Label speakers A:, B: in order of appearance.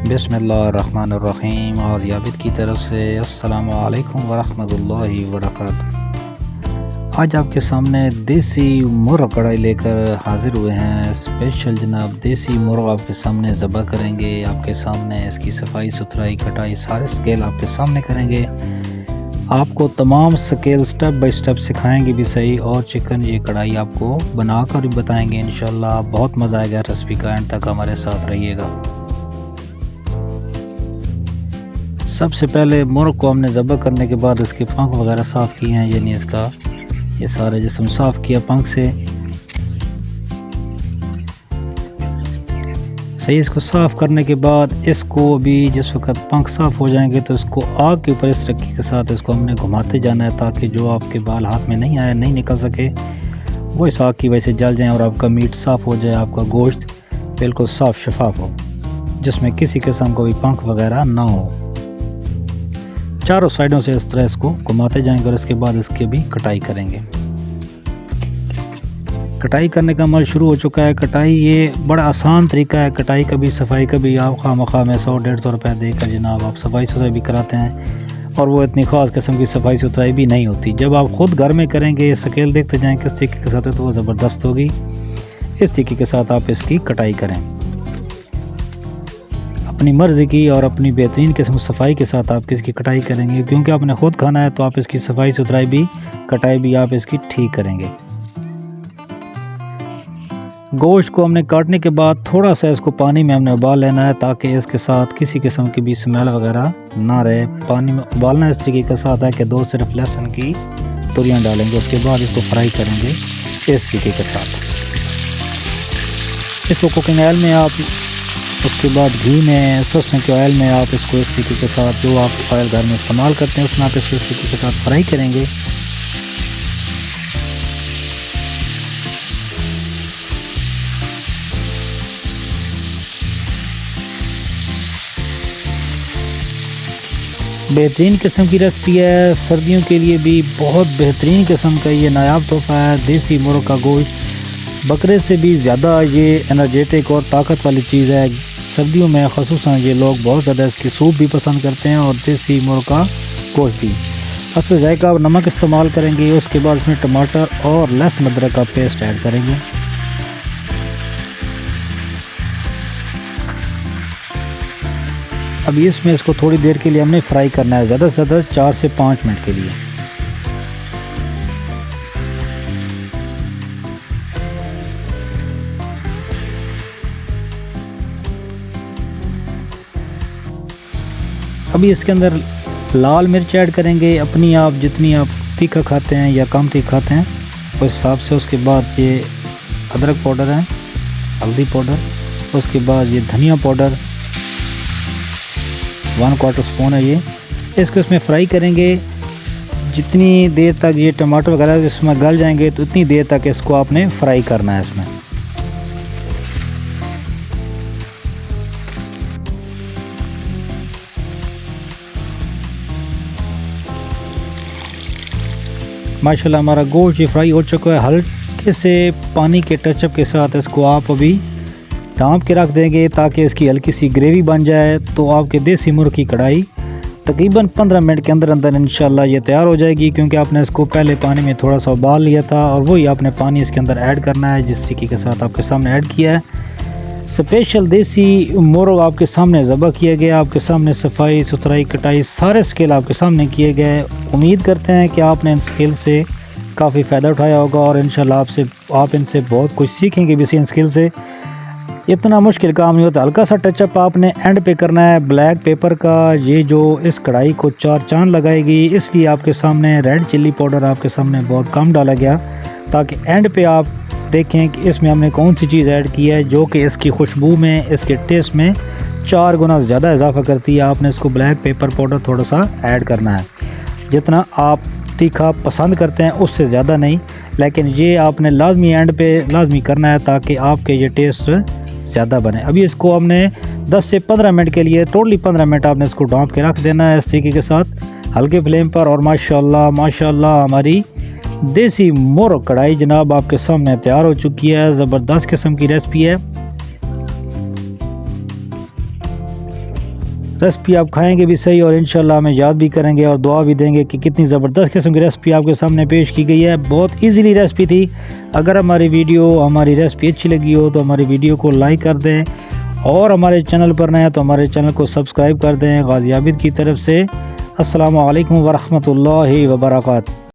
A: बिस्मिल्लाहिर्रहमानिर्रहीम। और याबिद की तरफ से अस्सलामु अलैकुम वरहमतुल्लाहि वबरकातुहू। आज आपके सामने देसी मुर्ग कढ़ाई लेकर हाज़िर हुए हैं। स्पेशल जनाब देसी मुर्ग आपके सामने ज़बह करेंगे। आपके सामने इसकी सफाई सुथराई कटाई सारे स्केल आपके सामने करेंगे। आपको तमाम स्केल स्टेप बाय स्टेप सिखाएंगे भी सही, और चिकन ये कढ़ाई आपको बनाकर भी बताएंगे इंशाल्लाह। बहुत मज़ा आएगा रेसिपी का, एंड तक हमारे साथ रहिएगा। सबसे पहले मुर्ग को हमने ज़बह करने के बाद इसके पंख वगैरह साफ़ किए हैं, यानी इसका ये सारे जिस्म साफ़ किया पंख से सही। इसको साफ़ करने के बाद इसको अभी जिस वक्त पंख साफ़ हो जाएंगे तो इसको आग के ऊपर इस रखी के साथ इसको हमने घुमाते जाना है, ताकि जो आपके बाल हाथ में नहीं आए नहीं निकल सके वो इस आग की वजह से जल जाएँ और आपका मीट साफ़ हो जाए, आपका गोश्त बिल्कुल साफ़ शफाफ हो, जिसमें किसी किस्म का भी पंख वगैरह ना हो। चारों साइडों से इस तरह इसको घुमाते जाएंगे और इसके बाद इसकी भी कटाई करेंगे। कटाई करने का अमल शुरू हो चुका है। कटाई ये बड़ा आसान तरीका है कटाई का भी, सफाई का भी। आप खामखा में 100-150 रुपये देकर जनाब आप सफाई सुथराई भी कराते हैं, और वो इतनी ख़ास किस्म की सफाई सुथराई भी नहीं होती। जब आप ख़ुद घर में करेंगे, स्केल देखते जाएँ किस तरीके के साथ है, तो वो ज़बरदस्त होगी। इस तरीके के साथ आप इसकी कटाई करें अपनी मर्ज़ी की, और अपनी बेहतरीन किस्म सफाई के साथ आप इसकी कटाई करेंगे, क्योंकि आपने ख़ुद खाना है तो आप इसकी सफाई सुथराई भी कटाई भी आप इसकी ठीक करेंगे। गोश्त को हमने काटने के बाद थोड़ा सा इसको पानी में हमने उबाल लेना है, ताकि इसके साथ किसी किस्म की भी स्मेल वगैरह ना रहे। पानी में उबालना इस तरीके के साथ है कि दो सिर्फ लहसुन की तुरियाँ डालेंगे, उसके बाद इसको फ्राई करेंगे इस तरीके के साथ। इसको कुकिंग ऑयल में आप, उसके बाद घी में, सरसों के ऑयल में आप इसको इस तरीके के साथ, जो आप ऑयल घर में इस्तेमाल करते हैं उसमें आप इसको इस तरीके के साथ फ्राई करेंगे। बेहतरीन किस्म की रेसिपी है, सर्दियों के लिए भी बहुत बेहतरीन किस्म का ये नायाब तोहफा है। देसी मुर्ग का गोश्त बकरे से भी ज़्यादा ये एनर्जेटिक और ताकत वाली चीज़ है। सर्दियों में ख़ुसूसन ये लोग बहुत ज़्यादा इसकी सूप भी पसंद करते हैं, और देसी मुर्ग का गोश्त भी। असली जायका और नमक इस्तेमाल करेंगे। उसके बाद इसमें टमाटर और लहसुन अदरक का पेस्ट ऐड करेंगे। अभी इसमें इसको थोड़ी देर के लिए हमने फ्राई करना है, ज़्यादा से ज़्यादा 4 से 5 मिनट के लिए। अभी इसके अंदर लाल मिर्च ऐड करेंगे अपनी, आप जितनी आप तीखा खाते हैं या कम तीखा खाते हैं उस हिसाब से। उसके बाद ये अदरक पाउडर है, हल्दी पाउडर, उसके बाद ये धनिया पाउडर 1/4 स्पून है ये। इसको इसमें फ्राई करेंगे। जितनी देर तक ये टमाटर वगैरह इसमें गल जाएंगे तो उतनी देर तक इसको आपने फ्राई करना है इसमें। माशाल्लाह हमारा गोश्त ये फ्राई हो चुका है। हल्के से पानी के टचअप के साथ इसको आप अभी ढाँप के रख देंगे, ताकि इसकी हल्की सी ग्रेवी बन जाए। तो आपके देसी मुर्ग की कढ़ाई तकरीबन 15 मिनट के अंदर अंदर इंशाल्लाह ये तैयार हो जाएगी, क्योंकि आपने इसको पहले पानी में थोड़ा सा उबाल लिया था, और वही आपने पानी इसके अंदर ऐड करना है जिस तरीके के साथ आपके सामने ऐड किया है। स्पेशल देसी मुर्ग आपके सामने ज़बह किया गया, आपके सामने सफाई सुथराई कटाई सारे स्केल आपके सामने किए गए। उम्मीद करते हैं कि आपने इन स्केल से काफ़ी फ़ायदा उठाया होगा, और इंशाल्लाह आप इनसे बहुत कुछ सीखेंगे भी इसी इन स्केल से। इतना मुश्किल काम नहीं होता। हल्का सा टचअप आपने एंड पे करना है ब्लैक पेपर का, ये जो इस कढ़ाई को 4 चांद लगाएगी। इसलिए आपके सामने रेड चिल्ली पाउडर आपके सामने बहुत कम डाला गया, ताकि एंड पे आप देखें कि इसमें हमने कौन सी चीज़ ऐड की है, जो कि इसकी खुशबू में, इसके टेस्ट में 4 गुना ज़्यादा इजाफा करती है। आपने इसको ब्लैक पेपर पाउडर थोड़ा सा ऐड करना है, जितना आप तीखा पसंद करते हैं उससे ज़्यादा नहीं, लेकिन ये आपने लाजमी एंड पे लाजमी करना है, ताकि आपके ये टेस्ट ज़्यादा बने। अभी इसको हमने 10 से 15 मिनट के लिए, टोटली 15 मिनट आपने इसको ढाँप के रख देना है इस तरीके के साथ हल्के फ्लेम पर। और माशाल्लाह माशाल्लाह हमारी देसी मुर्ग कढ़ाई जनाब आपके सामने तैयार हो चुकी है। ज़बरदस्त किस्म की रेसिपी है। रेसिपी आप खाएंगे भी सही और इंशाल्लाह हमें याद भी करेंगे और दुआ भी देंगे कि कितनी ज़बरदस्त किस्म की रेसिपी आपके सामने पेश की गई है। बहुत इजीली रेसिपी थी। अगर हमारी रेसिपी अच्छी लगी हो तो हमारी वीडियो को लाइक कर दें और हमारे चैनल पर नए हैं तो हमारे चैनल को सब्सक्राइब कर दें। गाज़ी आबिद की तरफ से अस्सलामु अलैकुम व रहमतुल्लाहि व बरकातहू।